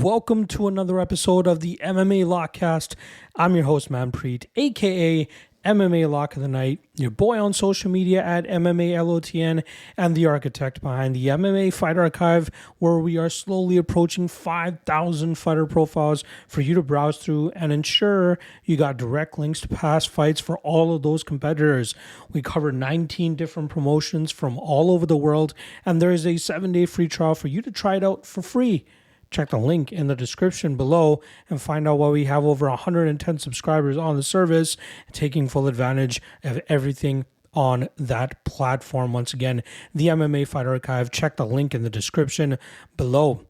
welcome to another episode of the MMA Lockcast. I'm your host, Manpreet, aka MMA Lock of the Night, your boy on social media at MMALOTN, and the architect behind the MMA Fight Archive, where we are slowly approaching 5,000 fighter profiles for you to browse through and ensure you got direct links to past fights for all of those competitors. We cover 19 different promotions from all over the world, and there is a 7-day free trial for you to try it out for free. Check the link in the description below and find out why we have over 110 subscribers on the service, taking full advantage of everything on that platform. Once again, the MMA Fight Archive. Check the link in the description below.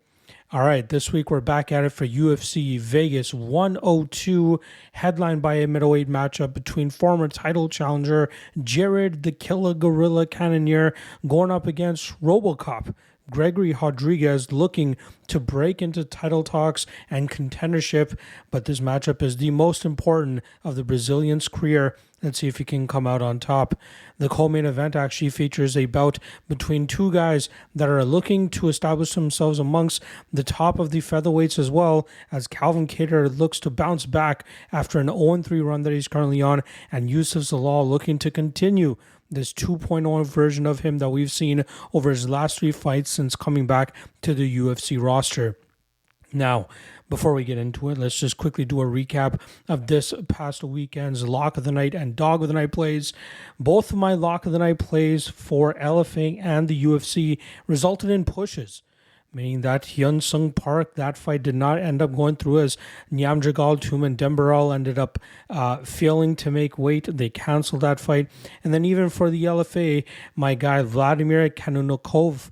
All right, this week we're back at it for UFC Vegas 102, headlined by a middleweight matchup between former title challenger Jared the Killer Gorilla Cannonier going up against RoboCop Gregory Rodrigues, looking to break into title talks and contendership, but this matchup is the most important of the Brazilian's career. Let's see if he can come out on top. The co-main event actually features a bout between two guys that are looking to establish themselves amongst the top of the featherweights, as well as Cavalcanti looks to bounce back after an 0-3 run that he's currently on, and Youssef Zalal looking to continue this 2.0 version of him that we've seen over his last 3 fights since coming back to the UFC roster. Now, before we get into it, let's just quickly do a recap of this past weekend's Lock of the Night and Dog of the Night plays. Both of my Lock of the Night plays for LFA and the UFC resulted in pushes, meaning that Hyun Sung Park, that fight did not end up going through, as Nyamjagal Tumen Dembarel ended up failing to make weight. They canceled that fight. And then even for the LFA, my guy Vladimir Kanunokov,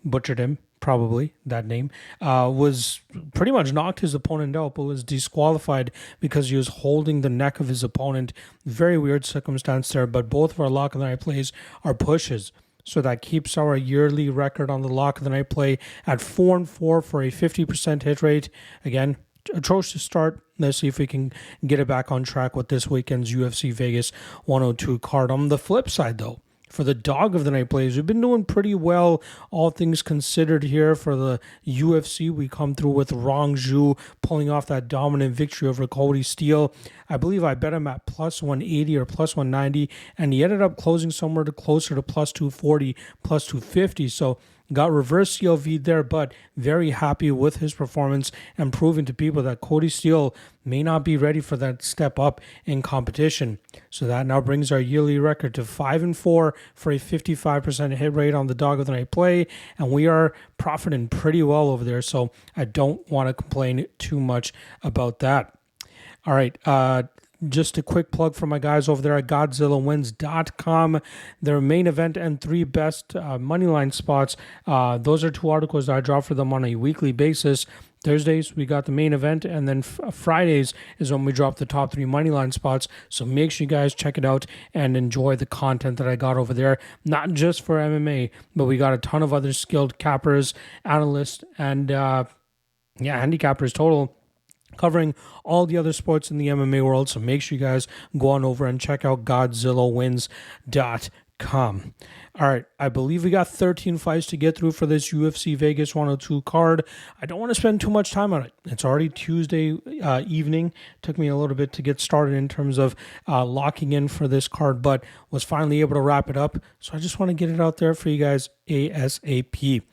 butchered him, probably that name, was pretty much knocked his opponent out, but was disqualified because he was holding the neck of his opponent. Very weird circumstance there, but both of our Lock of the Night plays are pushes. So that keeps our yearly record on the Lock of the Night play at 4-4 for a 50% hit rate. Again, atrocious start. Let's see if we can get it back on track with this weekend's UFC Vegas 102 card. On the flip side, though, for the Dog of the Night plays, we've been doing pretty well, all things considered here. For the UFC, we come through with Rong Zhu pulling off that dominant victory over Cody Steele. I believe I bet him at plus 180 or plus 190, and he ended up closing somewhere closer to plus 240, plus 250. So got reverse CLV there, but very happy with his performance and proving to people that Cody Steele may not be ready for that step up in competition. So that now brings our yearly record to 5-4 for a 55% hit rate on the Dog of the Night play, and we are profiting pretty well over there, so I don't want to complain too much about that. All right, just a quick plug for my guys over there at GodzillaWins.com. Their main event and 3 best moneyline spots. Those are 2 articles that I drop for them on a weekly basis. Thursdays, we got the main event, and then Fridays is when we drop the top 3 moneyline spots. So make sure you guys check it out and enjoy the content that I got over there. Not just for MMA, but we got a ton of other skilled cappers, analysts, and handicappers total, covering all the other sports in the MMA world. So make sure you guys go on over and check out GodzillaWins.com. All right, I believe we got 13 fights to get through for this UFC Vegas 102 card. I don't want to spend too much time on it. It's already Tuesday evening. Took me a little bit to get started in terms of locking in for this card, but was finally able to wrap it up. So I just want to get it out there for you guys ASAP.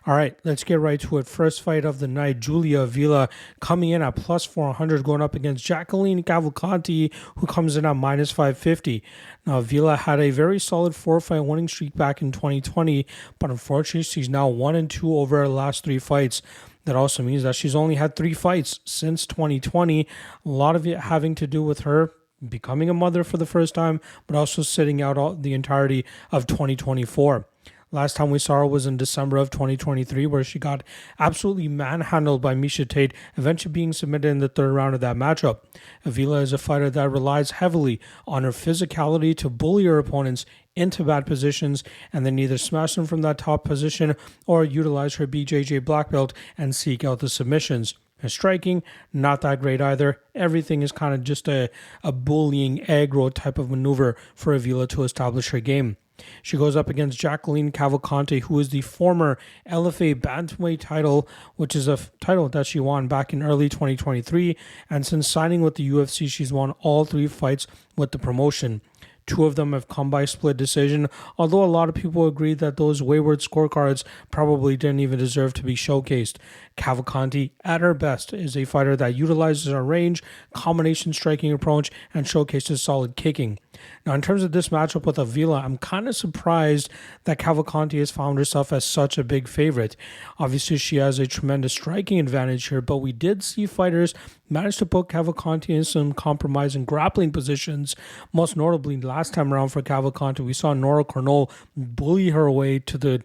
All right, let's get right to it. First fight of the night, Julia Avila coming in at plus 400, going up against Jacqueline Cavalcanti, who comes in at minus 550. Now, Avila had a very solid 4-fight winning streak back in 2020, but unfortunately, she's now 1-2 over her last 3 fights. That also means that she's only had 3 fights since 2020. A lot of it having to do with her becoming a mother for the first time, but also sitting out the entirety of 2024. Last time we saw her was in December of 2023, where she got absolutely manhandled by Miesha Tate, eventually being submitted in the 3rd round of that matchup. Avila is a fighter that relies heavily on her physicality to bully her opponents into bad positions and then either smash them from that top position or utilize her BJJ black belt and seek out the submissions. Her striking, not that great either. Everything is kind of just a bullying aggro type of maneuver for Avila to establish her game. She goes up against Jacqueline Cavalcanti, who is the former LFA Bantamweight title, which is a title that she won back in early 2023. And since signing with the UFC, she's won all 3 fights with the promotion. 2 of them have come by split decision, although a lot of people agree that those wayward scorecards probably didn't even deserve to be showcased. Cavalcanti, at her best, is a fighter that utilizes her range, combination striking approach, and showcases solid kicking. Now, in terms of this matchup with Avila, I'm kind of surprised that Cavalcanti has found herself as such a big favorite. Obviously, she has a tremendous striking advantage here, but we did see fighters manage to put Cavalcanti in some compromising grappling positions. Most notably, last time around for Cavalcanti, we saw Nora Cornell bully her way to the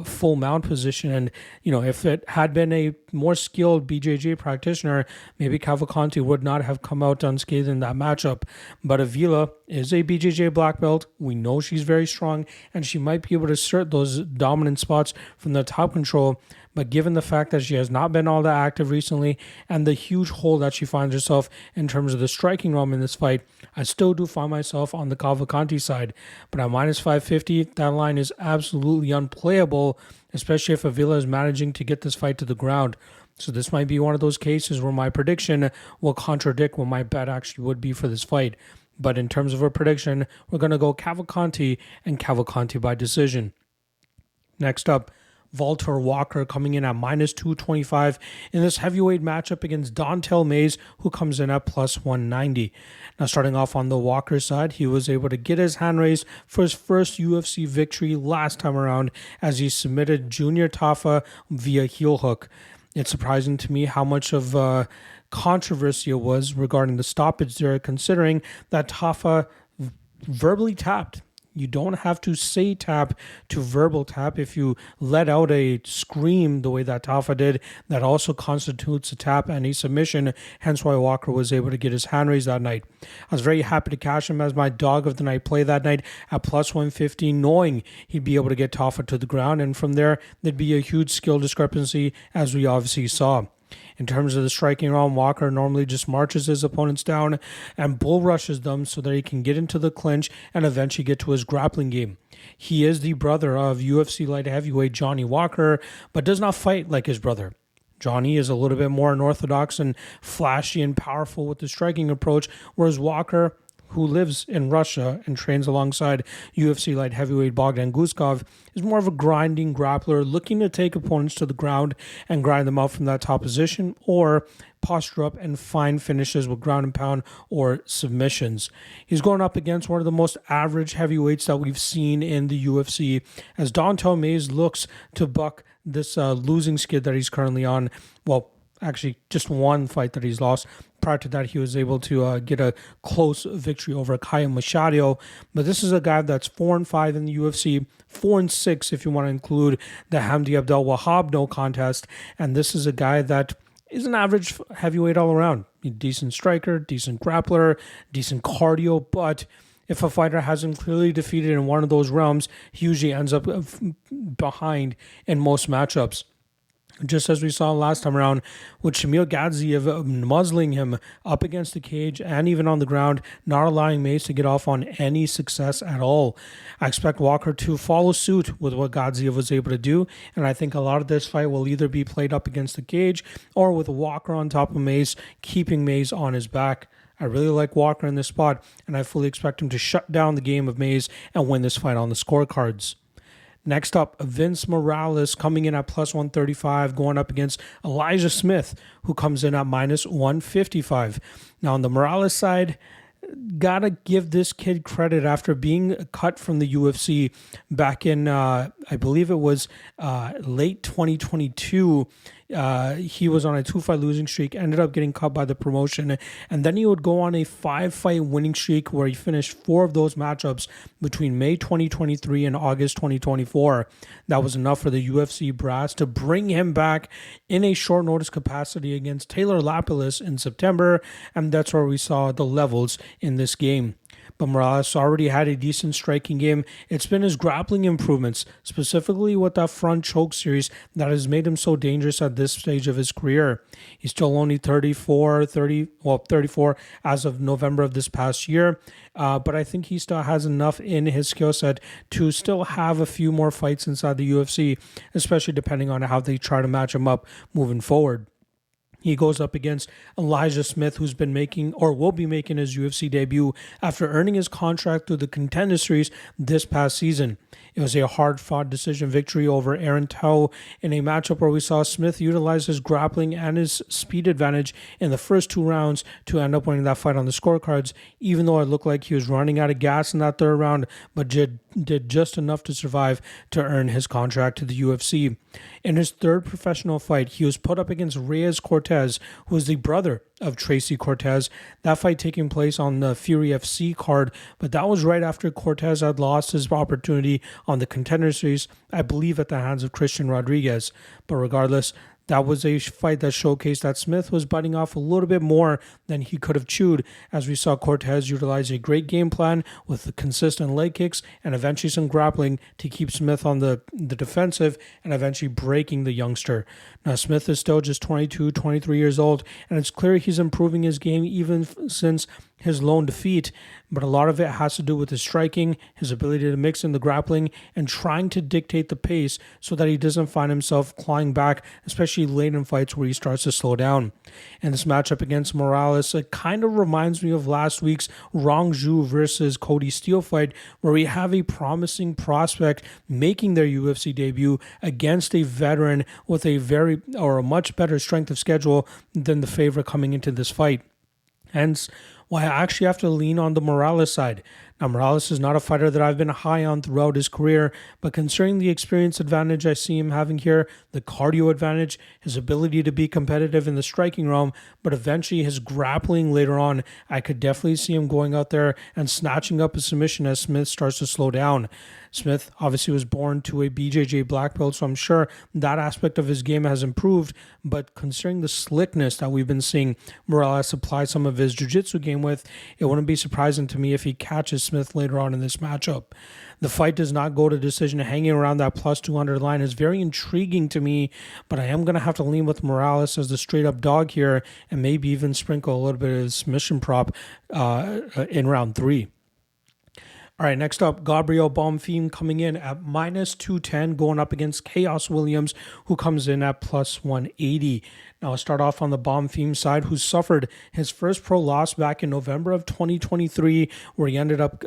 full mount position. And, if it had been a more skilled BJJ practitioner, maybe Cavalcanti would not have come out unscathed in that matchup. But Avila is a BJJ black belt. We know she's very strong, and she might be able to assert those dominant spots from the top control. But given the fact that she has not been all that active recently and the huge hole that she finds herself in terms of the striking realm in this fight, I still do find myself on the Cavalcanti side. But at minus 550, that line is absolutely unplayable, especially if Avila is managing to get this fight to the ground. So this might be one of those cases where my prediction will contradict what my bet actually would be for this fight. But in terms of a prediction, we're going to go Cavalcanti and Cavalcanti by decision. Next up, Walter Walker coming in at minus 225 in this heavyweight matchup against Dontel Mays, who comes in at plus 190. Now, starting off on the Walker side, he was able to get his hand raised for his first UFC victory last time around as he submitted Junior Tafa via heel hook. It's surprising to me how much of controversy it was regarding the stoppage there, considering that Tafa verbally tapped. You don't have to say tap to verbal tap. If you let out a scream the way that Tafa did, that also constitutes a tap and a submission, hence why Walker was able to get his hand raised that night. I was very happy to cash him as my dog of the night play that night at plus 150, knowing he'd be able to get Tafa to the ground, and from there, there'd be a huge skill discrepancy, as we obviously saw. In terms of the striking realm, Walker normally just marches his opponents down and bull rushes them so that he can get into the clinch and eventually get to his grappling game. He is the brother of UFC light heavyweight Johnny Walker, but does not fight like his brother. Johnny is a little bit more unorthodox and flashy and powerful with the striking approach, whereas Walker, who lives in Russia and trains alongside UFC light heavyweight Bogdan Guskov, is more of a grinding grappler looking to take opponents to the ground and grind them out from that top position, or posture up and find finishes with ground and pound or submissions. He's going up against one of the most average heavyweights that we've seen in the UFC, as Dontel Mays looks to buck this losing skid that he's currently on. Well, actually just one fight that he's lost. Prior to that, he was able to get a close victory over Kaya Machado. But this is a guy that's 4-5 in the UFC, 4-6 if you want to include the Hamdi Abdel Wahab no contest. And this is a guy that is an average heavyweight all around. A decent striker, decent grappler, decent cardio. But if a fighter has him clearly defeated in one of those realms, he usually ends up behind in most matchups. Just as we saw last time around with Shamil Gadziev muzzling him up against the cage and even on the ground, not allowing Mays to get off on any success at all. I expect Walker to follow suit with what Gadziev was able to do, and I think a lot of this fight will either be played up against the cage or with Walker on top of Mays, keeping Mays on his back. I really like Walker in this spot, and I fully expect him to shut down the game of Mays and win this fight on the scorecards. Next up, Vince Morales coming in at plus 135, going up against Elijah Smith, who comes in at minus 155. Now, on the Morales side, gotta give this kid credit after being cut from the UFC back in, I believe it was late 2022. He was on a 2-fight losing streak, ended up getting cut by the promotion, and then he would go on a 5-fight winning streak where he finished 4 of those matchups between May 2023 and August 2024. That was enough for the UFC brass to bring him back in a short notice capacity against Taylor Lapilus in September, and that's where we saw the levels in this game. But Morales already had a decent striking game. It's been his grappling improvements, specifically with that front choke series, that has made him so dangerous at this stage of his career. He's still only 34 as of November of this past year. But I think he still has enough in his skill set to still have a few more fights inside the UFC, especially depending on how they try to match him up moving forward. He goes up against Elijah Smith, who's been making or will be making his UFC debut after earning his contract through the Contender Series this past season. It was a hard-fought decision victory over Aaron Tao in a matchup where we saw Smith utilize his grappling and his speed advantage in the first 2 rounds to end up winning that fight on the scorecards, even though it looked like he was running out of gas in that 3rd round, but did just enough to survive to earn his contract to the UFC. In his 3rd professional fight, he was put up against Reyes Cortez, who is the brother of Tracy Cortez. That fight taking place on the Fury FC card, but that was right after Cortez had lost his opportunity on the Contender Series, I believe at the hands of Christian Rodrigues. But regardless, that was a fight that showcased that Smith was biting off a little bit more than he could have chewed, as we saw Cortez utilize a great game plan with the consistent leg kicks and eventually some grappling to keep Smith on the defensive and eventually breaking the youngster. Now, Smith is still just 22, 23 years old, and it's clear he's improving his game even since his lone defeat, but a lot of it has to do with his striking, his ability to mix in the grappling, and trying to dictate the pace so that he doesn't find himself clawing back, especially late in fights where he starts to slow down. And this matchup against Morales, it kind of reminds me of last week's Rong Zhu versus Cody Steele fight, where we have a promising prospect making their UFC debut against a veteran with a much better strength of schedule than the favorite coming into this fight. Hence, why I actually have to lean on the Morales side. Now, Morales is not a fighter that I've been high on throughout his career, but considering the experience advantage I see him having here, the cardio advantage, his ability to be competitive in the striking realm, but eventually his grappling later on, I could definitely see him going out there and snatching up a submission as Smith starts to slow down. Smith obviously was born to a BJJ black belt, so I'm sure that aspect of his game has improved, but considering the slickness that we've been seeing Morales apply some of his jiu-jitsu game with, it wouldn't be surprising to me if he catches Smith later on in this matchup. The fight does not go to decision. Hanging around that plus 200 line is very intriguing to me, but I am going to have to lean with Morales as the straight-up dog here and maybe even sprinkle a little bit of his submission prop in round 3. All right, next up, Gabriel Bonfim coming in at minus 210, going up against Chaos Williams, who comes in at plus 180. Now, I'll start off on the Bonfim side, who suffered his first pro loss back in November of 2023, where he ended up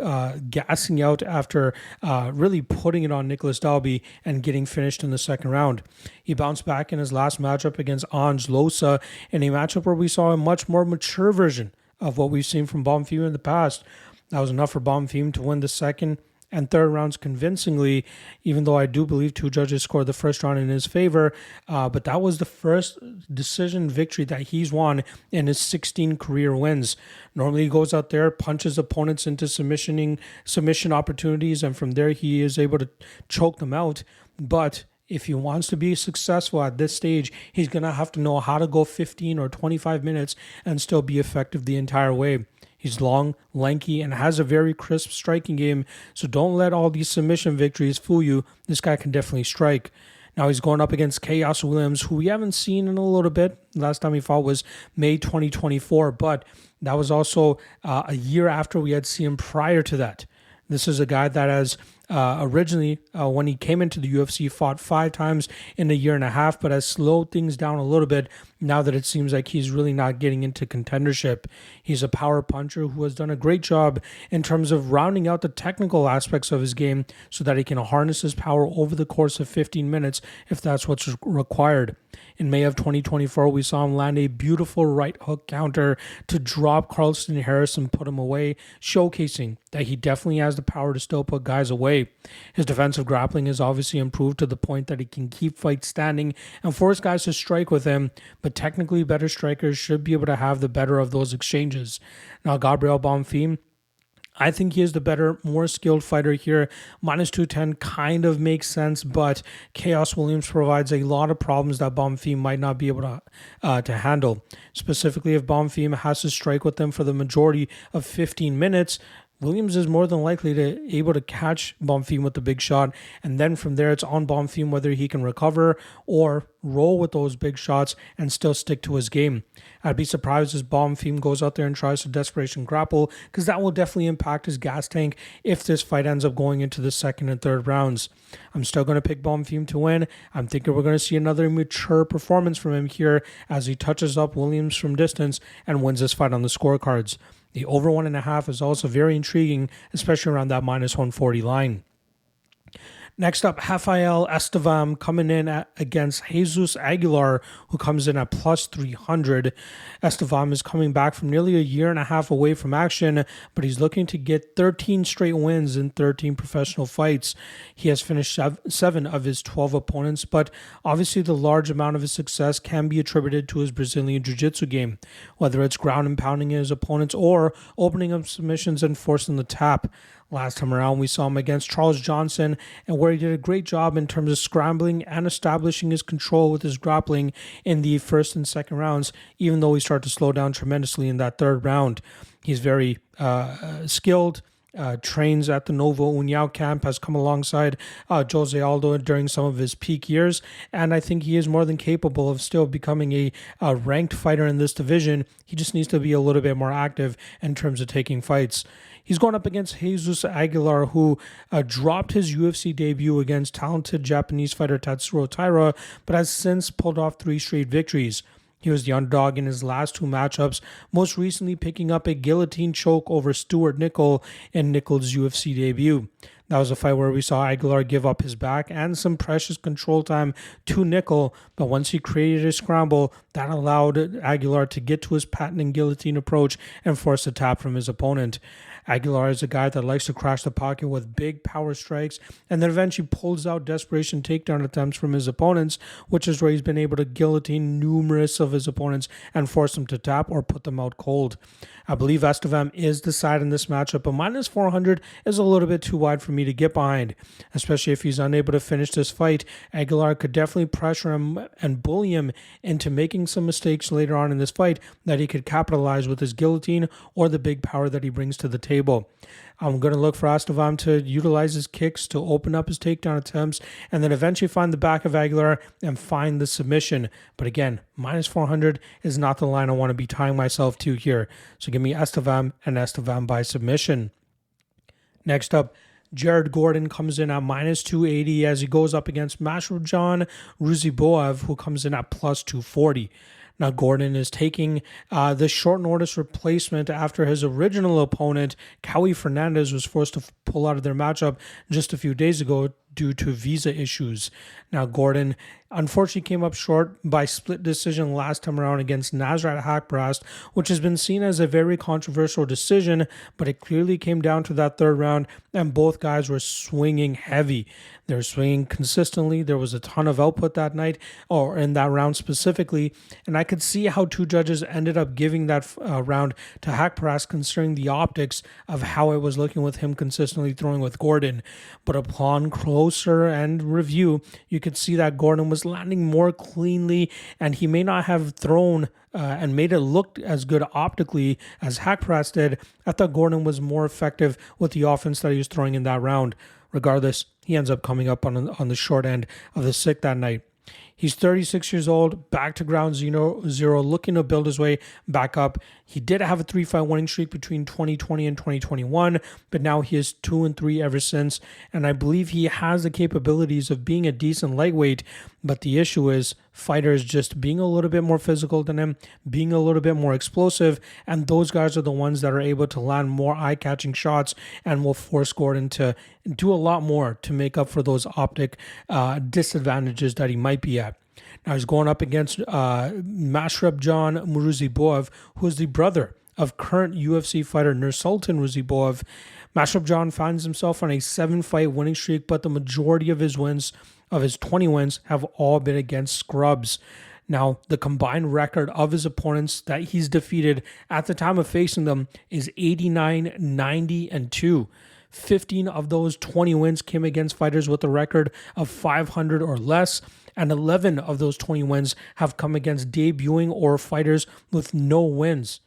gassing out after really putting it on Nicholas Dalby and getting finished in the 2nd round. He bounced back in his last matchup against Ange Losa in a matchup where we saw a much more mature version of what we've seen from Bonfim in the past. That was enough for Bonfim to win the 2nd and 3rd rounds convincingly, even though I do believe 2 judges scored the 1st round in his favor. But that was the first decision victory that he's won in his 16 career wins. Normally he goes out there, punches opponents into submission opportunities, and from there he is able to choke them out. But if he wants to be successful at this stage, he's going to have to know how to go 15 or 25 minutes and still be effective the entire way. He's long, lanky, and has a very crisp striking game, so don't let all these submission victories fool you. This guy can definitely strike. Now he's going up against Chaos Williams, who we haven't seen in a little bit. Last time he fought was May 2024, but that was also a year after we had seen him prior to that. This is a guy that has originally, when he came into the UFC, fought 5 times in a year and a half, but has slowed things down a little bit now that it seems like he's really not getting into contendership. He's a power puncher who has done a great job in terms of rounding out the technical aspects of his game so that he can harness his power over the course of 15 minutes if that's what's required. In May of 2024, we saw him land a beautiful right hook counter to drop Carlston Harris and put him away, showcasing that he definitely has the power to still put guys away. His defensive grappling has obviously improved to the point that he can keep fights standing and force guys to strike with him, but technically better strikers should be able to have the better of those exchanges. Now, Gabriel Bonfim, I think he is the better, more skilled fighter here. Minus 210 kind of makes sense, but Chaos Williams provides a lot of problems that Bonfim might not be able to handle. Specifically, if Bonfim has to strike with them for the majority of 15 minutes, Williams is more than likely to able to catch Bonfim with the big shot, and then from there it's on Bonfim whether he can recover or roll with those big shots and still stick to his game. I'd be surprised if Bonfim goes out there and tries to desperation grapple, because that will definitely impact his gas tank if this fight ends up going into the second and third rounds. I'm still going to pick Bonfim to win. I'm thinking we're going to see another mature performance from him here as he touches up Williams from distance and wins this fight on the scorecards. The over 1.5 is also very intriguing, especially around that minus 140 line. Next up, Rafael Estevam coming in against Jesus Aguilar, who comes in at plus 300. Estevam is coming back from nearly a year and a half away from action, but he's looking to get 13 straight wins in 13 professional fights. He has finished 7 of his 12 opponents, but obviously the large amount of his success can be attributed to his Brazilian Jiu-Jitsu game, whether it's ground and pounding his opponents or opening up submissions and forcing the tap. Last time around, we saw him against Charles Johnson, and where he did a great job in terms of scrambling and establishing his control with his grappling in the first and second rounds, even though he started to slow down tremendously in that third round. He's very skilled, trains at the Novo União camp, has come alongside Jose Aldo during some of his peak years, and I think he is more than capable of still becoming a ranked fighter in this division. He just needs to be a little bit more active in terms of taking fights. He's going up against Jesus Aguilar, who dropped his UFC debut against talented Japanese fighter Tatsuro Taira, but has since pulled off 3 straight victories. He was the underdog in his last 2 matchups, most recently picking up a guillotine choke over Stuart Nickel in Nickel's UFC debut. That was a fight where we saw Aguilar give up his back and some precious control time to Nickel, but once he created a scramble, that allowed Aguilar to get to his patented guillotine approach and force a tap from his opponent. Aguilar is a guy that likes to crash the pocket with big power strikes and then eventually pulls out desperation takedown attempts from his opponents, which is where he's been able to guillotine numerous of his opponents and force them to tap or put them out cold. I believe Estevam is the side in this matchup, but minus 400 is a little bit too wide for me to get behind, especially if he's unable to finish this fight. Aguilar could definitely pressure him and bully him into making some mistakes later on in this fight that he could capitalize with his guillotine or the big power that he brings to the table. I'm going to look for Estevam to utilize his kicks to open up his takedown attempts and then eventually find the back of Aguilar and find the submission. But again, minus 400 is not the line I want to be tying myself to here. So give me Estevam and Estevam by submission. Next up, Jared Gordon comes in at minus 280 as he goes up against Mashajan Ruziboev, who comes in at plus 240. Now, Gordon is taking the short notice replacement after his original opponent, Cowie Fernandez, was forced to pull out of their matchup just a few days ago due to visa issues. Now, Gordon unfortunately came up short by split decision last time around against Nasrat Haqparast, which has been seen as a very controversial decision, but it clearly came down to that third round, and both guys were swinging heavy. They were swinging consistently. There was a ton of output that night, or in that round specifically, and I could see how 2 judges ended up giving that round to Haqparast, considering the optics of how it was looking with him consistently throwing with Gordon. But upon closer and review, you could see that Gordon was landing more cleanly, and he may not have thrown and made it look as good optically as Haqparast did. I thought Gordon was more effective with the offense that he was throwing in that round. Regardless, he ends up coming up on the short end of the stick that night. He's 36 years old, back to ground zero, looking to build his way back up. He did have a 3-fight winning streak between 2020 and 2021, but now he is 2-3 ever since, and I believe he has the capabilities of being a decent lightweight, but the issue is fighters just being a little bit more physical than him, being a little bit more explosive, and those guys are the ones that are able to land more eye-catching shots and will force Gordon to do a lot more to make up for those optic disadvantages that he might be at. Now he's going up against Mashrabjan Ruziboev, who is the brother of current UFC fighter Nursultan Ruziboev. Mashrabjan finds himself on a 7-fight winning streak, but the majority of his wins, of his 20 wins, have all been against scrubs. Now, the combined record of his opponents that he's defeated at the time of facing them is 89, 90, and 2. 15 of those 20 wins came against fighters with a record of 500 or less, and 11 of those 20 wins have come against debuting or fighters with no wins.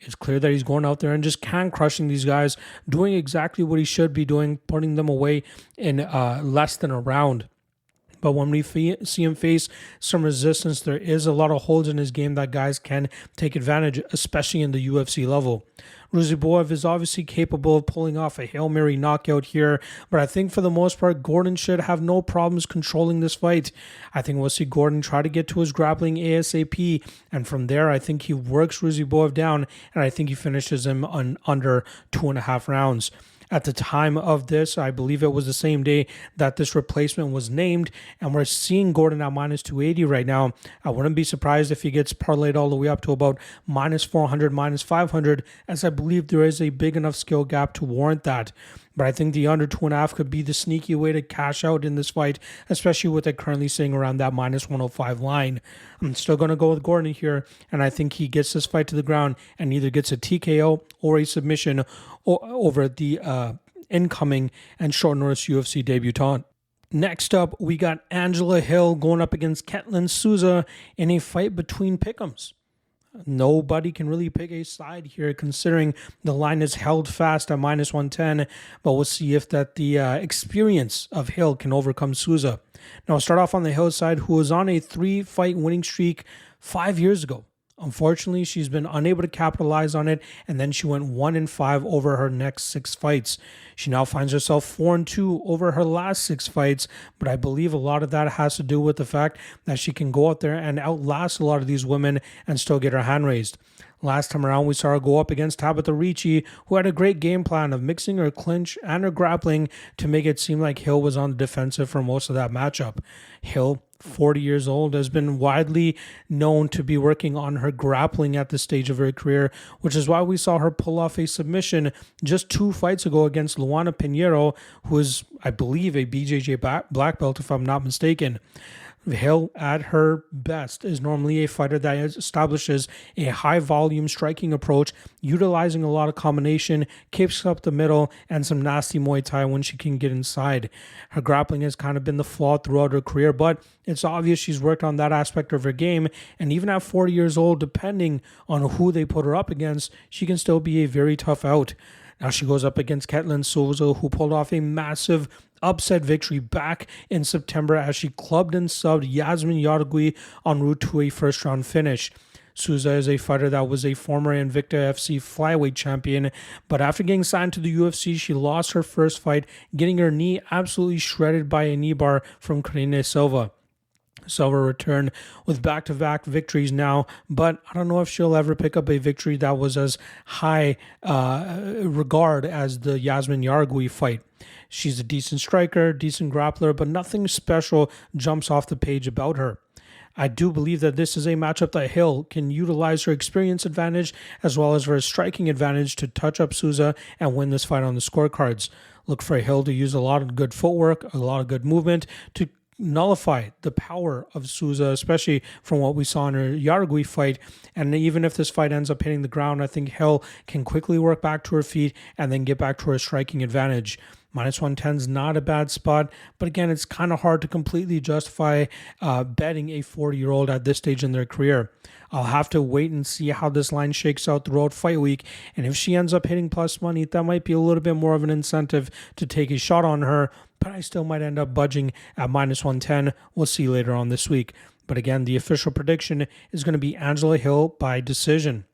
It's clear that he's going out there and just can crushing these guys, doing exactly what he should be doing, putting them away in less than a round. But when we see him face some resistance, there is a lot of holes in his game that guys can take advantage, especially in the UFC level. Ruziboev is obviously capable of pulling off a Hail Mary knockout here, but I think for the most part, Gordon should have no problems controlling this fight. I think we'll see Gordon try to get to his grappling ASAP, and from there, I think he works Ruziboev down, and I think he finishes him on under 2.5 rounds. At the time of this, I believe it was the same day that this replacement was named, and we're seeing Gordon at minus 280 right now. I wouldn't be surprised if he gets parlayed all the way up to about minus 400, minus 500, as I believe there is a big enough skill gap to warrant that. But I think the under 2.5 could be the sneaky way to cash out in this fight, especially with it currently sitting around that minus 105 line. I'm still going to go with Gordon here, and I think he gets this fight to the ground and either gets a TKO or a submission over the incoming and short notice UFC debutant. Next up, we got Angela Hill going up against Ketlin Souza in a fight between pick'ems. Nobody can really pick a side here considering the line is held fast at minus 110, but we'll see if the experience of Hill can overcome Souza. Now, I'll start off on the Hill side, who was on a 3-fight winning streak 5 years ago. Unfortunately, she's been unable to capitalize on it, and then she went 1-5 over her next 6 fights. She now finds herself 4-2 over her last 6 fights, but I believe a lot of that has to do with the fact that she can go out there and outlast a lot of these women and still get her hand raised. Last time around, we saw her go up against Tabitha Ricci, who had a great game plan of mixing her clinch and her grappling to make it seem like Hill was on the defensive for most of that matchup. Hill, 40 years old, has been widely known to be working on her grappling at this stage of her career, which is why we saw her pull off a submission just 2 fights ago against Luana Pinheiro, who is, I believe, a BJJ black belt, if I'm not mistaken. Hill, at her best, is normally a fighter that establishes a high-volume striking approach, utilizing a lot of combination, keeps up the middle, and some nasty Muay Thai when she can get inside. Her grappling has kind of been the flaw throughout her career, but it's obvious she's worked on that aspect of her game, and even at 40 years old, depending on who they put her up against, she can still be a very tough out. Now she goes up against Ketlin Souza, who pulled off a massive upset victory back in September as she clubbed and subbed Yasmin Yargui en route to a first-round finish. Souza is a fighter that was a former Invicta FC flyweight champion, but after getting signed to the UFC, she lost her first fight, getting her knee absolutely shredded by a knee bar from Karine Silva. Silva returned with back-to-back victories now, but I don't know if she'll ever pick up a victory that was as high regard as the Yasmin Yargui fight. She's a decent striker, decent grappler, but nothing special jumps off the page about her. I do believe that this is a matchup that Hill can utilize her experience advantage as well as her striking advantage to touch up Souza and win this fight on the scorecards. Look for Hill to use a lot of good footwork, a lot of good movement to nullify the power of Souza, especially from what we saw in her Yargui fight. And even if this fight ends up hitting the ground, I think Hill can quickly work back to her feet and then get back to her striking advantage. Minus 110 is not a bad spot, but again, it's kind of hard to completely justify betting a 40-year-old at this stage in their career. I'll have to wait and see how this line shakes out throughout fight week, and if she ends up hitting plus money, that might be a little bit more of an incentive to take a shot on her, but I still might end up budging at minus 110. We'll see later on this week. But again, the official prediction is going to be Angela Hill by decision.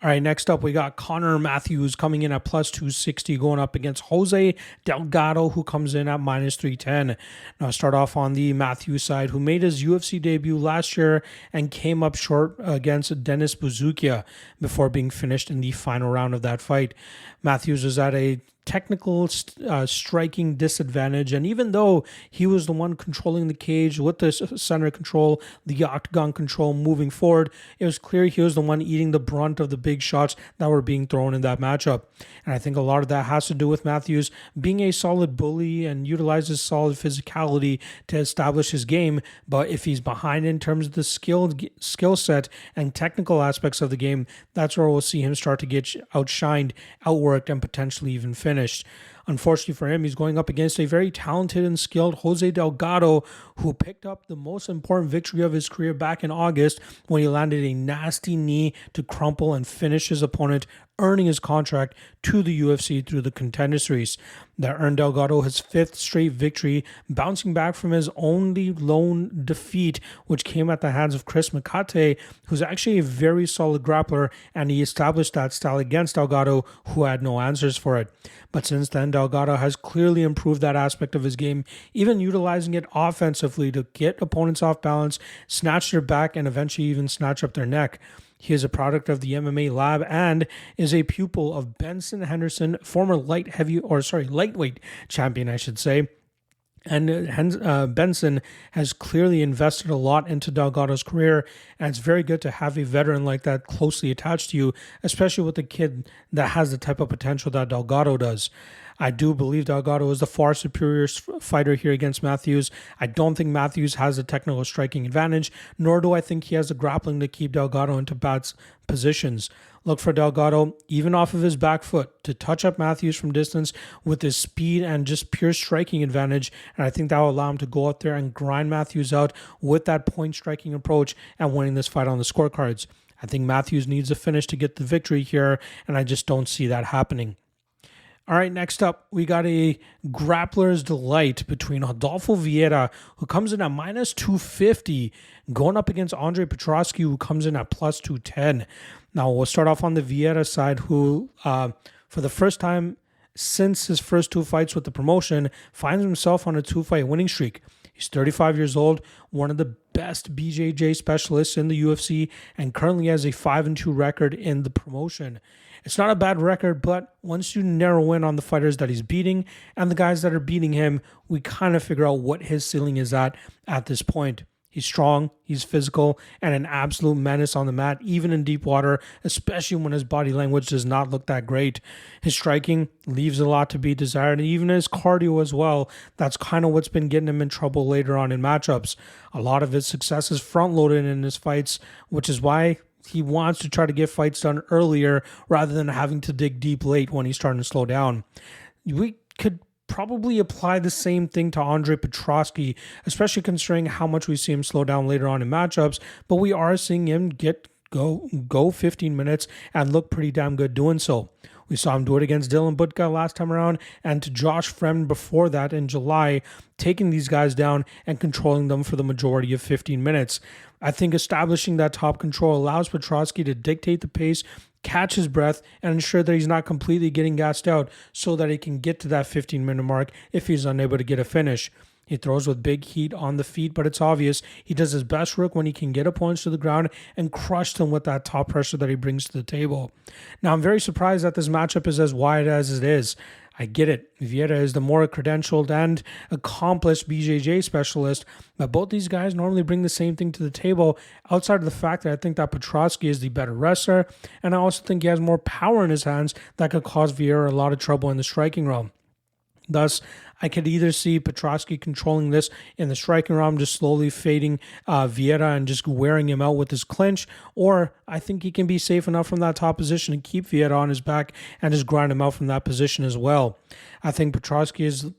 All right, next up, we got Connor Matthews coming in at plus 260, going up against Jose Delgado, who comes in at minus 310. Now, I'll start off on the Matthews side, who made his UFC debut last year and came up short against Denis Buzukja before being finished in the final round of that fight. Matthews was at a technical striking disadvantage, and even though he was the one controlling the cage with the center control, the octagon control moving forward, it was clear he was the one eating the brunt of the big shots that were being thrown in that matchup. And I think a lot of that has to do with Matthews being a solid bully and utilizes solid physicality to establish his game, but if he's behind in terms of the skill set and technical aspects of the game, that's where we'll see him start to get outshined, outworked, and potentially even finished. Unfortunately for him, he's going up against a very talented and skilled Jose Delgado, who picked up the most important victory of his career back in August when he landed a nasty knee to crumple and finish his opponent, earning his contract to the UFC through the Contender Series. That earned Delgado his 5th straight victory, bouncing back from his only lone defeat, which came at the hands of Chris McCate, who's actually a very solid grappler, and he established that style against Delgado, who had no answers for it. But since then, Delgado has clearly improved that aspect of his game, even utilizing it offensively to get opponents off balance, snatch their back, and eventually even snatch up their neck. He is a product of the MMA lab and is a pupil of Benson Henderson, former lightweight champion, I should say. And Benson has clearly invested a lot into Delgado's career, and it's very good to have a veteran like that closely attached to you, especially with a kid that has the type of potential that Delgado does. I do believe Delgado is the far superior fighter here against Matthews. I don't think Matthews has a technical striking advantage, nor do I think he has the grappling to keep Delgado into bad positions. Look for Delgado, even off of his back foot, to touch up Matthews from distance with his speed and just pure striking advantage, and I think that will allow him to go out there and grind Matthews out with that point striking approach and winning this fight on the scorecards. I think Matthews needs a finish to get the victory here, and I just don't see that happening. All right, next up, we got a grappler's delight between Rodolfo Vieira, who comes in at minus 250, going up against Andre Petroski, who comes in at plus 210. Now, we'll start off on the Vieira side, who, for the first time since his first 2 fights with the promotion, finds himself on a 2-fight winning streak. He's 35 years old, one of the best BJJ specialists in the UFC, and currently has a 5-2 record in the promotion. It's not a bad record, but once you narrow in on the fighters that he's beating and the guys that are beating him, we kind of figure out what his ceiling is at this point. He's strong, he's physical, and an absolute menace on the mat, even in deep water, especially when his body language does not look that great. His striking leaves a lot to be desired, and even his cardio as well. That's kind of what's been getting him in trouble later on in matchups. A lot of his success is front-loaded in his fights, which is why he wants to try to get fights done earlier rather than having to dig deep late when he's starting to slow down. We could probably apply the same thing to Andre Petroski, especially considering how much we see him slow down later on in matchups, but we are seeing him go 15 minutes and look pretty damn good doing so. We saw him do it against Dylan Budka last time around, and to Josh Fremd before that in July, taking these guys down and controlling them for the majority of 15 minutes. I think establishing that top control allows Petroski to dictate the pace, catch his breath, and ensure that he's not completely getting gassed out so that he can get to that 15-minute mark if he's unable to get a finish. He throws with big heat on the feet, but it's obvious he does his best work when he can get opponents to the ground and crush them with that top pressure that he brings to the table. Now, I'm very surprised that this matchup is as wide as it is. I get it. Vieira is the more credentialed and accomplished BJJ specialist, but both these guys normally bring the same thing to the table outside of the fact that I think that Petroski is the better wrestler, and I also think he has more power in his hands that could cause Vieira a lot of trouble in the striking realm. Thus, I could either see Petroski controlling this in the striking realm, just slowly fading Vieira and just wearing him out with his clinch, or I think he can be safe enough from that top position to keep Vieira on his back and just grind him out from that position as well. I think Petroski is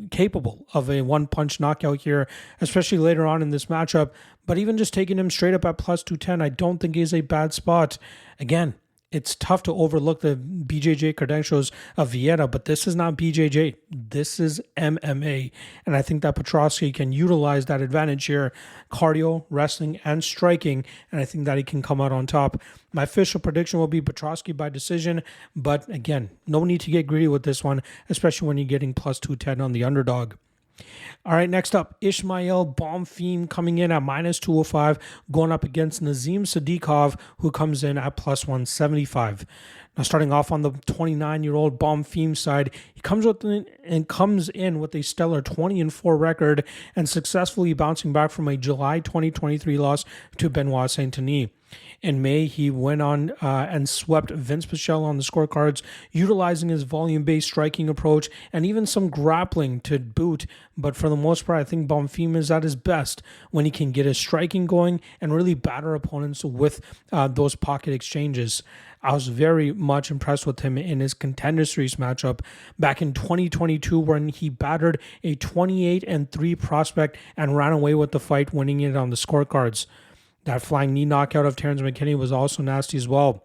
capable of a one-punch knockout here, especially later on in this matchup, but even just taking him straight up at plus 210, I don't think is a bad spot. Again, it's tough to overlook the BJJ credentials of Vieira, but this is not BJJ. This is MMA. And I think that Petroski can utilize that advantage here, cardio, wrestling, and striking, and I think that he can come out on top. My official prediction will be Petroski by decision, but again, no need to get greedy with this one, especially when you're getting plus 210 on the underdog. All right, next up, Ismail Bonfim coming in at minus 205, going up against Nazim Sadykhov, who comes in at plus 175. Now, starting off on the 29-year-old Bonfim side, he comes in with a stellar 20-4 record and successfully bouncing back from a July 2023 loss to Benoit Saint-Denis. In May, he went on and swept Vince Pichel on the scorecards, utilizing his volume-based striking approach and even some grappling to boot. But for the most part, I think Bonfim is at his best when he can get his striking going and really batter opponents with those pocket exchanges. I was very much impressed with him in his Contender Series matchup back in 2022 when he battered a 28-3 prospect and ran away with the fight, winning it on the scorecards. That flying knee knockout of Terrence McKinney was also nasty as well.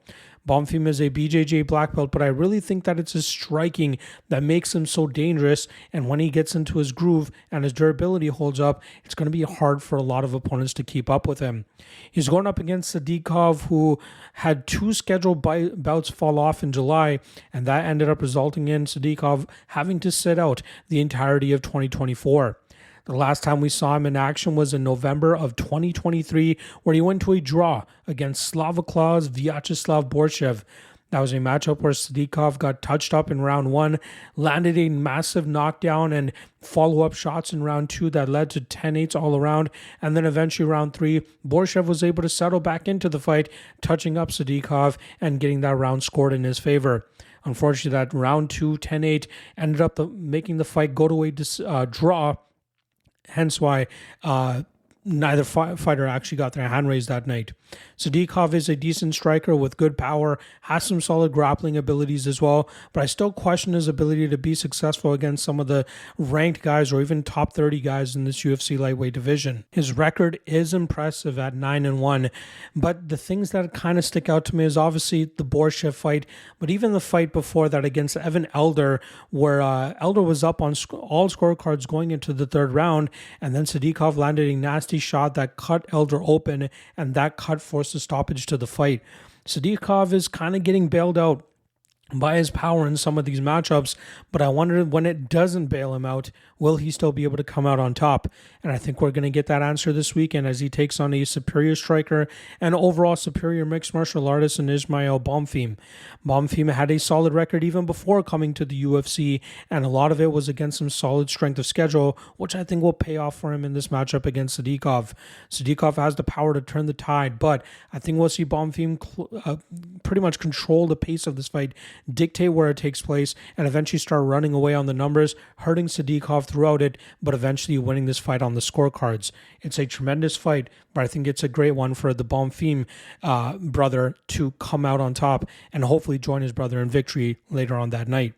Bonfim is a BJJ black belt, but I really think that it's his striking that makes him so dangerous. And when he gets into his groove and his durability holds up, it's going to be hard for a lot of opponents to keep up with him. He's going up against Sadykhov, who had 2 scheduled bouts fall off in July, and that ended up resulting in Sadykhov having to sit out the entirety of 2024. The last time we saw him in action was in November of 2023, where he went to a draw against Slavoklav's Vyacheslav Borshev. That was a matchup where Sadykhov got touched up in round 1, landed a massive knockdown and follow-up shots in round 2 that led to 10-8s all around. And then eventually round 3, Borshev was able to settle back into the fight, touching up Sadykhov and getting that round scored in his favor. Unfortunately, that round 2, 10-8 ended up making the fight go to a draw. Hence why neither fighter actually got their hand raised that night. Sadykhov is a decent striker with good power, has some solid grappling abilities as well, but I still question his ability to be successful against some of the ranked guys or even top 30 guys in this UFC lightweight division. His record is impressive at 9-1, but the things that kind of stick out to me is obviously the Borshev fight, but even the fight before that against Evan Elder, where Elder was up on all scorecards going into the 3rd round, and then Sadykhov landed a nasty shot that cut Elder open, and that cut forced a stoppage to the fight. Sadykhov is kind of getting bailed out by his power in some of these matchups, but I wonder when it doesn't bail him out, will he still be able to come out on top? And I think we're going to get that answer this weekend as he takes on a superior striker and overall superior mixed martial artist in Ismail Bonfim. Bonfim had a solid record even before coming to the UFC, and a lot of it was against some solid strength of schedule, which I think will pay off for him in this matchup against Sadykhov. Sadykhov has the power to turn the tide, but I think we'll see Bonfim pretty much control the pace of this fight, dictate where it takes place, and eventually start running away on the numbers, hurting Sadykhov throughout it, but eventually winning this fight on the scorecards. It's a tremendous fight, but I think it's a great one for the Bonfim brother to come out on top and hopefully join his brother in victory later on that night.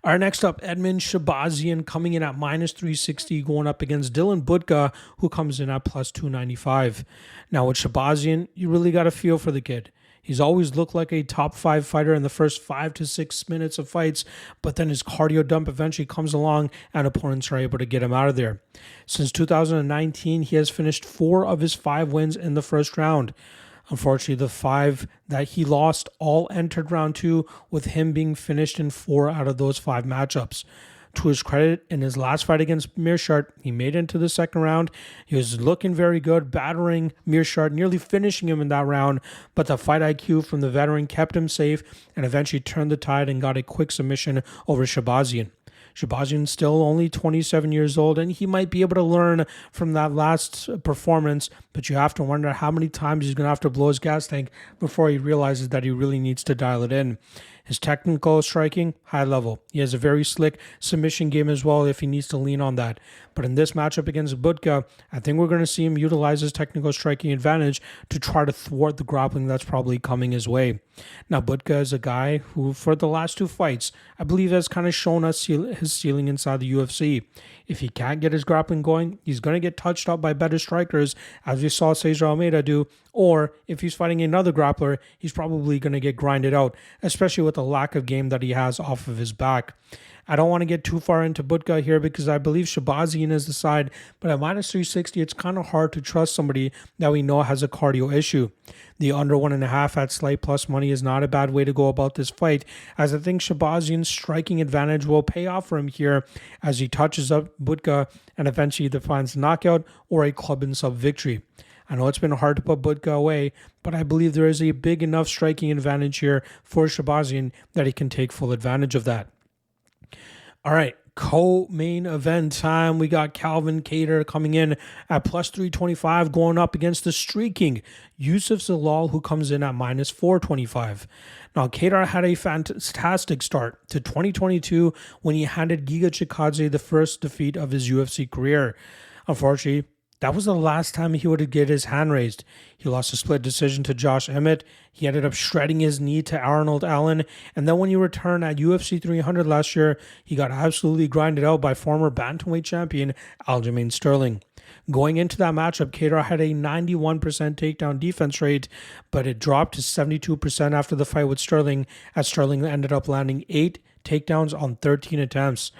Our next up, Edmund Shahbazyan coming in at -360, going up against Dylan Budka, who comes in at +295. Now with Shahbazyan, you really got a feel for the kid. He's always looked like a top 5 fighter in the first 5 to 6 minutes of fights, but then his cardio dump eventually comes along and opponents are able to get him out of there. Since 2019, he has finished 4 of his 5 wins in the first round. Unfortunately, the 5 that he lost all entered round 2, with him being finished in 4 out of those 5 matchups. To his credit, in his last fight against Meerschaert, he made it into the second round. He was looking very good, battering Meerschaert, nearly finishing him in that round, but the fight IQ from the veteran kept him safe and eventually turned the tide and got a quick submission over Shahbazyan. Shahbazyan's still only 27 years old, and he might be able to learn from that last performance, but you have to wonder how many times he's going to have to blow his gas tank before he realizes that he really needs to dial it in. His technical striking, high level. He has a very slick submission game as well if he needs to lean on that. But in this matchup against Budka, I think we're going to see him utilize his technical striking advantage to try to thwart the grappling that's probably coming his way. Now, Budka is a guy who, for the last 2 fights, I believe has kind of shown us his ceiling inside the UFC. If he can't get his grappling going, he's going to get touched up by better strikers, as we saw Cesar Almeida do, or if he's fighting another grappler, he's probably going to get grinded out, especially with the lack of game that he has off of his back. I don't want to get too far into Budka here because I believe Shahbazyan is the side, but at -360, it's kind of hard to trust somebody that we know has a cardio issue. The under 1.5 at slight plus money is not a bad way to go about this fight, as I think Shahbazyan's striking advantage will pay off for him here as he touches up Budka and eventually either finds a knockout or a club and sub victory. I know it's been hard to put Budka away, but I believe there is a big enough striking advantage here for Shahbazyan that he can take full advantage of that. All right, co-main event time. We got Kattar coming in at plus 325, going up against the streaking Youssef Zalal, who comes in at minus 425. Now, Kattar had a fantastic start to 2022 when he handed Giga Chikadze the first defeat of his UFC career. Unfortunately, that was the last time he would get his hand raised. He lost a split decision to Josh Emmett. He ended up shredding his knee to Arnold Allen. And then when he returned at UFC 300 last year, he got absolutely grinded out by former bantamweight champion Aljamain Sterling. Going into that matchup, Kattar had a 91% takedown defense rate, but it dropped to 72% after the fight with Sterling, as Sterling ended up landing 8 takedowns on 13 attempts.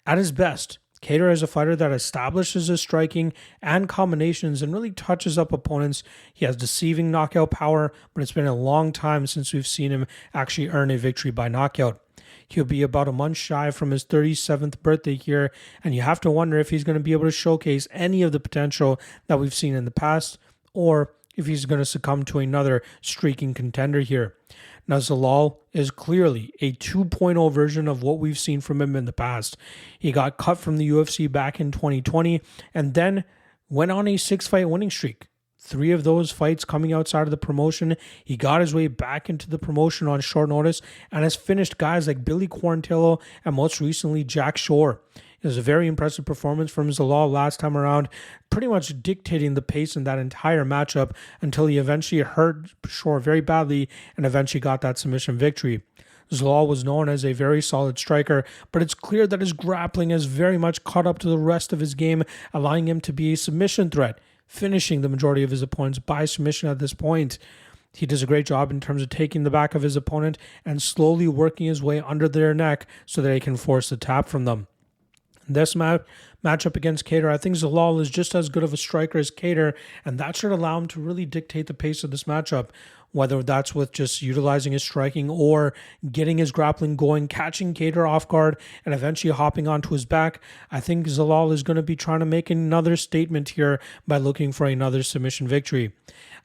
At his best, Kattar is a fighter that establishes his striking and combinations and really touches up opponents. He has deceiving knockout power, but it's been a long time since we've seen him actually earn a victory by knockout. He'll be about a month shy from his 37th birthday here, and you have to wonder if he's going to be able to showcase any of the potential that we've seen in the past, or if he's going to succumb to another streaking contender here. Now, Zalal is clearly a 2.0 version of what we've seen from him in the past. He got cut from the UFC back in 2020 and then went on a 6-fight winning streak. 3 of those fights coming outside of the promotion. He got his way back into the promotion on short notice and has finished guys like Billy Quarantillo and most recently Jack Shore. It was a very impressive performance from Zalal last time around, pretty much dictating the pace in that entire matchup until he eventually hurt Shore very badly and eventually got that submission victory. Zalal was known as a very solid striker, but it's clear that his grappling has very much caught up to the rest of his game, allowing him to be a submission threat, finishing the majority of his opponents by submission at this point. He does a great job in terms of taking the back of his opponent and slowly working his way under their neck so that he can force the tap from them. This matchup against Kattar, I think Zalal is just as good of a striker as Kattar, and that should allow him to really dictate the pace of this matchup, whether that's with just utilizing his striking or getting his grappling going, catching Kattar off guard, and eventually hopping onto his back. I think Zalal is going to be trying to make another statement here by looking for another submission victory.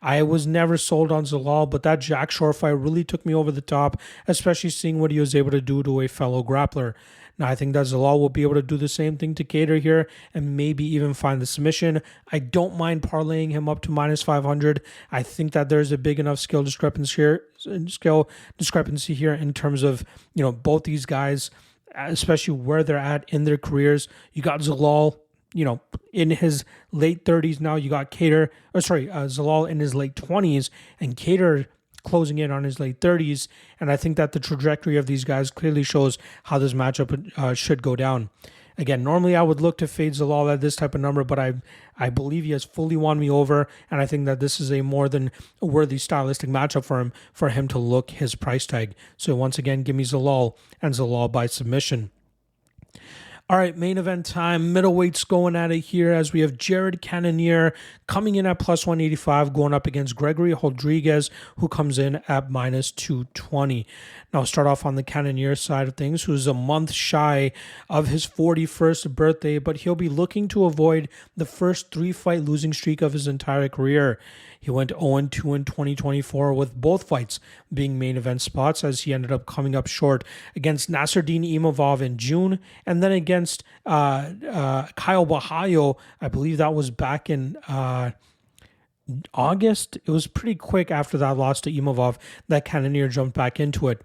I was never sold on Zalal, but that Jack Shore fight really took me over the top, especially seeing what he was able to do to a fellow grappler. Now, I think that Zalal will be able to do the same thing to Kattar here and maybe even find the submission. I don't mind parlaying him up to minus 500. I think that there's a big enough skill discrepancy here in terms of, both these guys, especially where they're at in their careers. You got Zalal, in his late 30s now. You got Zalal in his late 20s, and Kattar closing in on his late 30s, and I think that the trajectory of these guys clearly shows how this matchup should go down. Again, normally I would look to fade Zalal at this type of number, but I believe he has fully won me over, and I think that this is a more than worthy stylistic matchup for him to look his price tag. So once again, give me Zalal, and Zalal by submission. All right, main event time. Middleweights going at it here as we have Jared Cannonier coming in at plus 185, going up against Gregory Rodrigues, who comes in at minus 220. Now, I'll start off on the Cannonier side of things, who's a month shy of his 41st birthday, but he'll be looking to avoid the first 3-fight losing streak of his entire career. He went 0-2 in 2024 with both fights being main event spots, as he ended up coming up short against Nasruddin Imavov in June and then against Kyle Bahayo. I believe that was back in August. It was pretty quick after that loss to Imavov that Cannonier jumped back into it.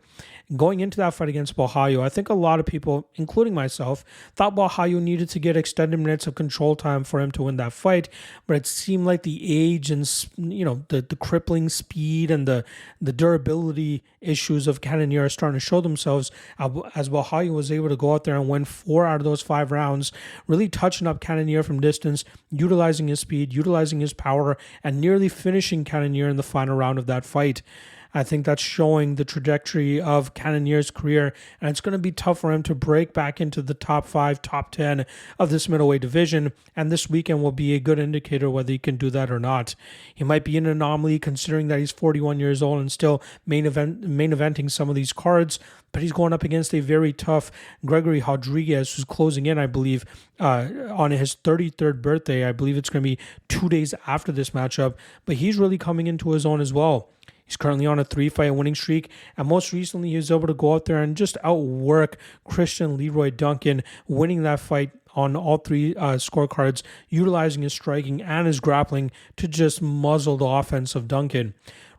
Going into that fight against Bahayo, I think a lot of people, including myself, thought Bahayo needed to get extended minutes of control time for him to win that fight, but it seemed like the age and the crippling speed and the durability issues of Cannonier are starting to show themselves as Bahayo was able to go out there and win 4 out of those 5 rounds, really touching up Cannonier from distance, utilizing his speed, utilizing his power, and nearly finishing Cannonier in the final round of that fight. I think that's showing the trajectory of Cannonier's career, and it's going to be tough for him to break back into the top 5, top 10 of this middleweight division, and this weekend will be a good indicator whether he can do that or not. He might be an anomaly considering that he's 41 years old and still main eventing some of these cards, but he's going up against a very tough Gregory Rodrigues, who's closing in, I believe, on his 33rd birthday. I believe it's going to be 2 days after this matchup, but he's really coming into his own as well. He's currently on a 3-fight winning streak, and most recently he was able to go out there and just outwork Christian Leroy Duncan, winning that fight on all 3 scorecards, utilizing his striking and his grappling to just muzzle the offense of Duncan.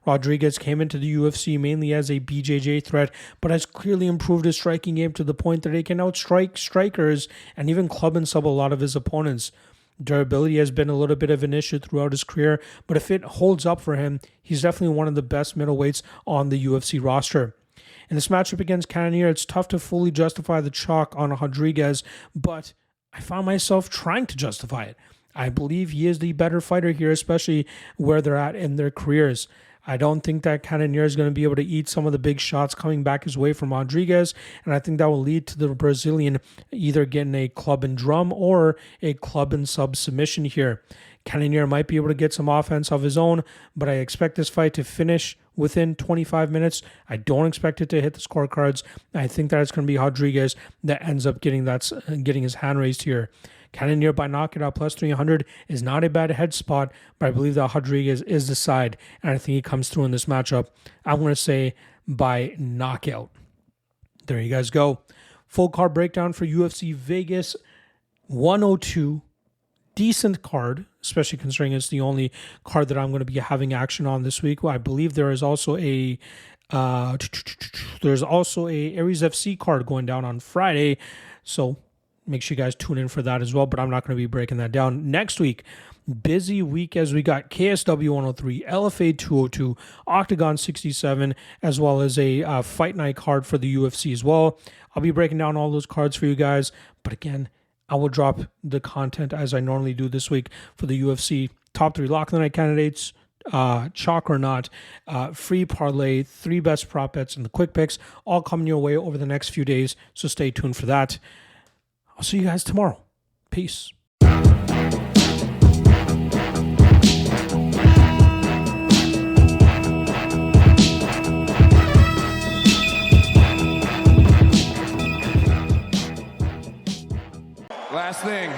Rodrigues came into the UFC mainly as a BJJ threat, but has clearly improved his striking game to the point that he can outstrike strikers and even club and sub a lot of his opponents. Durability has been a little bit of an issue throughout his career, but if it holds up for him, he's definitely one of the best middleweights on the UFC roster. In this matchup against Cannonier, it's tough to fully justify the chalk on Rodrigues, but I found myself trying to justify it. I believe he is the better fighter here, especially where they're at in their careers. I don't think that Cannonier is going to be able to eat some of the big shots coming back his way from Rodrigues, and I think that will lead to the Brazilian either getting a club and drum or a club and sub submission here. Cannonier might be able to get some offense of his own, but I expect this fight to finish within 25 minutes. I don't expect it to hit the scorecards. I think that it's going to be Rodrigues that ends up getting his hand raised here. Cannonier by knockout at plus 300 is not a bad head spot, but I believe that Rodrigues is the side, and I think he comes through in this matchup. I'm going to say by knockout. There you guys go. Full card breakdown for UFC Vegas 102. Decent card, especially considering it's the only card that I'm going to be having action on this week. Well, I believe there is also a Aries FC card going down on Friday, so make sure you guys tune in for that as well, but I'm not going to be breaking that down. Next week, busy week as we got KSW 103, LFA 202, Octagon 67, as well as a fight night card for the UFC as well. I'll be breaking down all those cards for you guys, but again, I will drop the content as I normally do this week for the UFC top 3 lock of the night candidates, chalk or not, free parlay, 3 best prop bets, and the quick picks, all coming your way over the next few days, so stay tuned for that. I'll see you guys tomorrow. Peace. Last thing.